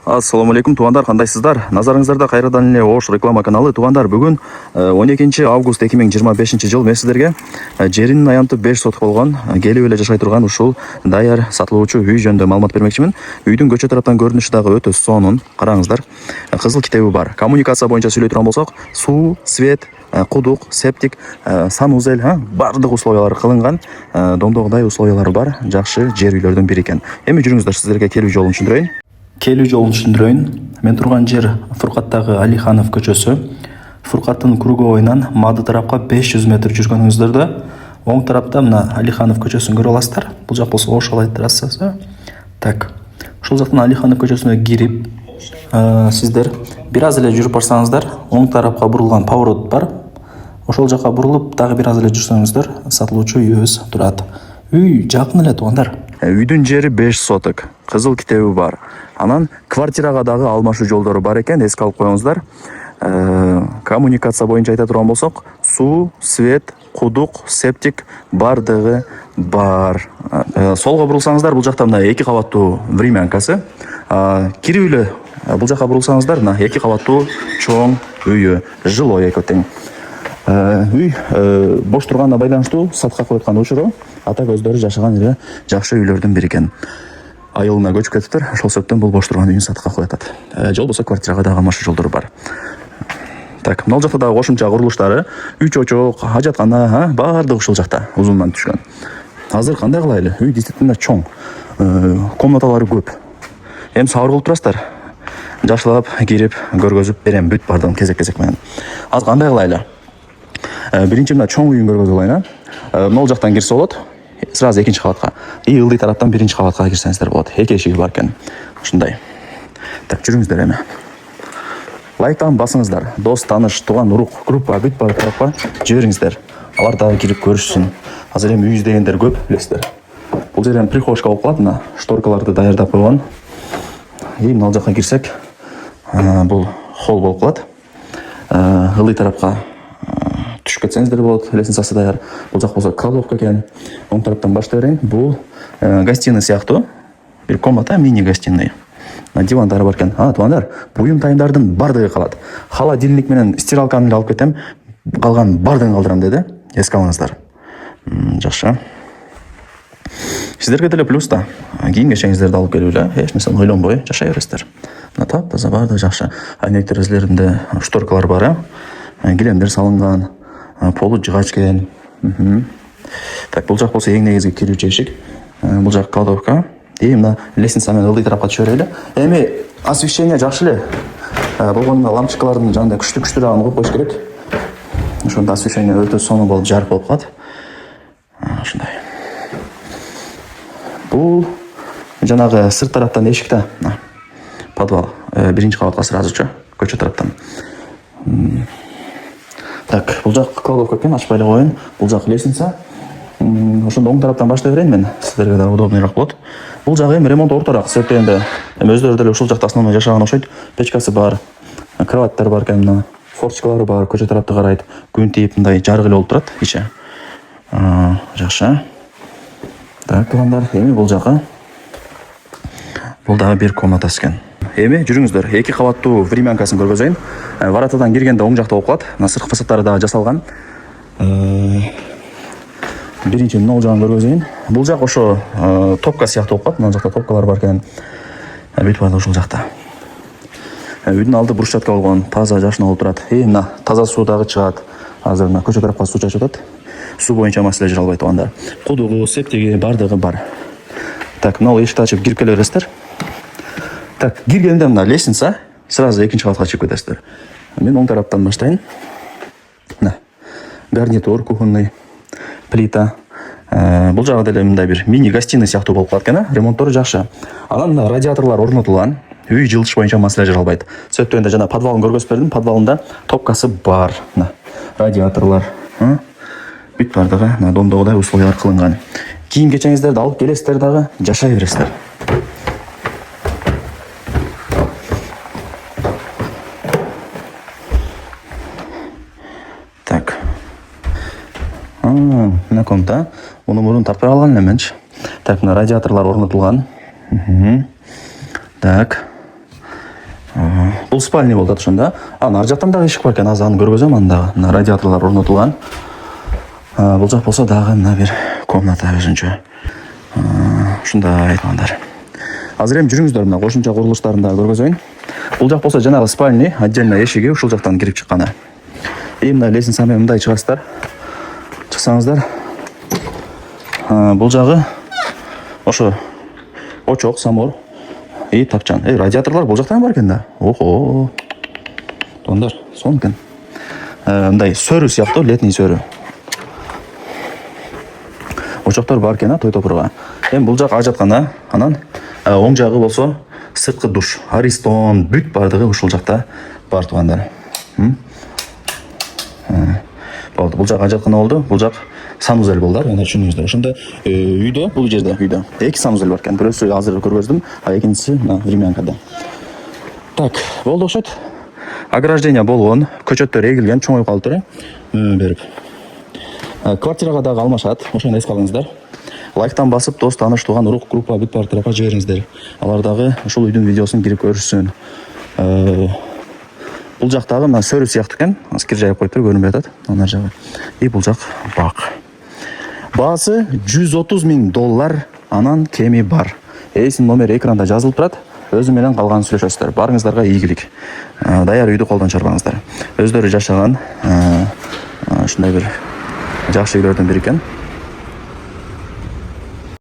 Ассаламу алейкум туугандар, кандайсыздар? Назарыңыздарда кайрадан эле Ош реклама каналы. Туугандар, бүгүн 12 август 2025 жыл мен сиздерге жеринин аянты 5 соток болгон, келип эле жашай турган ушул даяр сатылуучу үй жөнүндө маалымат бермекчимин. Үйдүн көчө тараптан көрүнүшү дагы өтө сонун. Караңыздар. Кызыл китеби бар. Коммуникация боюнча сүйлөй турган болсок, суу, свет, кудук, септик, санузел, бардык условиялар кылынган. Домдогудай условиялары бар. Жакшы жер үйлөрдүн бири экен. Эми жүрүңүздөр, сиздерге келүү жолун түшүндүрөйүн. Келүү жолун түшүндүрөйүн. Мен турган жер Фуркаттагы Алиханов көчөсү. Фуркаттын круговойунан Мады тарапка 500 метр жүргөнүңүздөрдө оң тарапта мына Алиханов көчөсүн көрүп аласыздар. Бул жак болсо Ош Алай трассасы. Так. Ушул жактан Алиханов көчөсүнө кирип, сиздер бир аз эле жүрүп барсаңыздар, оң тарапка бурулган поворот бар. Ошол жака бурулуп, дагы бир аз эле жүрсөңүздөр, сатылуучу үйүбүз турат. Үй жакын эле туугандар. Үйдүн жери 5 соток. Кызыл китеби бар. Анан квартирага дагы алмашуу жолдору бар экен, эске алып коюңуздар. Коммуникация боюнча айта турган болсок, суу, свет, кудук, септик бардыгы бар. Солго бурулсаңыздар, бул жакта мына 2 кабаттуу времянкасы. Кирип эле бул жака бурулсаңыздар, мына 2 кабаттуу чоң үйү, жилой эки тең. Үй бош турганына байланыштуу сатка коюлган учуру ата көздөрү жашаган эле жакшы үйлөрдүн бири экен. Айылына көчүп кетиптир, ошол себептен бул бош турган үйүн сатка коюп атат. Жол болсо квартирага дагы алмашуу жолдору бар. Так, мына жакта дагы кошумча курулуштары, үй чочок, ажаткана, бардыгы ушул жакта узундан түшкөн. Азыр кандай кылайлы? Үй действительно чоң. Комнаталары көп. Эми сабыр кылып турасыздар. Жакшылап кирип көргөзүп берем бүт бардыгын кезек-кезек менен. Азыр кандай кылайлы? Биринчи мына чоң үйүн көргөзүп алайын. Могул жактан кирсе болот. Сразу экинчи кабатка. Ылдый тараптан биринчи кабатка кирсеңиздер болот. Эки эшиги бар экен. Ушундай. Так, жүрүңүздөр эми. Лайктан басыңыздар. Дос, тааныш, тууган, урук, группа, бүт бар тарапка жибериңиздер. Алар дагы кирип көрүшсүн. Азыр эми үй издегендер көп, билесиздер. Бул жер эми прихожка болуп калат, мына шторкаларды даярдап койгон. Мына ал жака кирсек, бул холл болуп калат. Ылдый тарапка түшүп кетсеңиздер болот, лестницасы даяр. Бул жак болсо кладовка экен. Оң тараптан баштай берейин. Бул гостиный сыяктуу. Бир комната, мини гостиный. Дивандары бар экен. Туугандар, буюм тайымдардын бардыгы калат. Холодильник менен стиралканы эле алып кетем. Калган бардыгын калтырам деди. Эске алыңыздар. Жакшы. Сиздерге деле плюс да. Кийим кечеңиздерди алып келип эле, эч нерсени ойлонбой жашай бересиздер. Мына таптаза бардыгы жакшы. Айнек терезелеринде шторкалар бар, килемдер салынган. Полу жыгач экен. Так, бул жак болсо эң негизги кирүүчү эшик. Бул жак кладовка. Мына лестница менен ылдый тарапка түшө берели. Эми освещение жакшы эле. Болгондо лампочкалардын жанында күчтүү дагы коюп коюш керек. Ошондо освещение өтө сонун болуп, жарык болуп калат. Ушундай. Бул жанагы сырт тараптан эшик да. Подвал. Биринчи кабатка сразучу, көчө тараптан. Так, бул жак кладовка экен, ачпай эле коеюн. Бул жак лестница. Ошондо оң тараптан баштай берейин мен. Сиздерге да удобныйраак болот. Бул жагы эми ремонт ортораак, себептен эми өздөрү деле ушул жакта основной жашаган окшойт. Печкасы бар, кроваттар бар экен, мына форточкалары бар, көчө тарапты карайт. Күн тийип мындай жарык эле болуп турат ичи. Жакшы. Так, туугандар, эми бул жакы. Бул дагы бир комнатасы экен. Эми жүрүңүздөр, 2 кабаттуу времянкасын көргөзөйүн. Варатадан киргенде оң жакта болуп калат. Мына сырткы фасадтары дагы жасалган. Биринчи мына жагын көргөзөйүн. Бул жак ошо топка сыяктуу болуп калат. Мына жакта топкалар бар экен. Бүт баары ушул жакта. Үйдүн алды брусчатка болгон, таза жашына болуп турат. Мына таза суу дагы чыгат. Азыр мына көчө тарапка суу чачып атат. Суу боюнча маселе жыра албайт туугандар. Кудугу, септиги бардыгы бар. Так, мына эшикти ачып кирип келе бересиздер. Так, киргенде мына лестница, сразу экинчи кабатка чыгып кетесиздер. Мен оң тараптан баштайын. Мына гарнитур кухонный, плита. Бул жагы деле мындай бир мини гостиный сыяктуу болуп калат экен, ремонттору жакшы. Анан мына радиаторлор орнотулган. Үй жылытыш боюнча маселе жыра албайт. Сөттөндө жана подвалын көргөзүп бердим. Подвалында топкасы бар. Мына радиаторлор, бүт бардыгы мына домдогудай условиялар кылынган. Кийим кечеңиздерди алып келесиздер дагы, жашай бересиздер. Так. Мына комната. Муну мурун таппай калган эменчи. Так, мына радиаторлор орнотулган. Так. Бул спальня болуп атат ошондо. Ар жактан дагы эшик бар экен, азыр аны көргөзөм. Анда мына радиаторлор орнотулган. Бул жак болсо дагы мына бир комната өзүнчө. Ушундай туугандар. Азыр эми жүрүңүздөр, мына кошумча курулуштарын дагы көргөзөйүн. Бул жак болсо жанагы спальня, отдельно эшиги ушул жактан кирип чыкканы. И мына лестницамен мындай чыгасыздар. Чыксаңыздар, бул жагы ошо очок, самор и тапчан. Радиаторлор бул жакта бар экен да. Охо. Туугандар, сонун экен. Мындай сөрү сыяктуу, летний сөрү. Очоктор бар экен, той топурга. Эми бул жак ажаткана, анан оң жагы болсо сырткы душ, Аристон, бүт бардыгы ушул жакта бар туугандар. Болду, бул жак ажаткана болду, бул жак санузел болду, аны түшүнүңүздөр. Ошондо үйдө, бул жерде үйдө эки санузел бар экен. Бирөөсү азыр көргөздүм, а экинчиси мына времянкада. Так, болду окшойт. Ограждение болгон, көчөттөр эгилген, чоңоюп калыптыр. Берип. Квартирага дагы алмашат, ошону эске алыңыздар. Лайктан басып, дос, тааныш, тууган, урук, группа, бүт бар тарапка жибериңиздер. Алар дагы ушул үйдүн видеосун кирип көрүшсүн. Бул жактагы мына сөрү сыяктуу экен, кир жайып коюптур, көрүнбөй атат. Анар жагы. И бул жак бак. Баасы $130,000, анан кеми бар. Эйсин номери экранда жазылып турат. Өзү менен калганын сүйлөшөсүздөр. Барыңыздарга ийгилик. Даяр үйдү колдон чарбаңыздар. Өздөрү жашаган ушундай бир жакшы үйлөрдөн бири экен.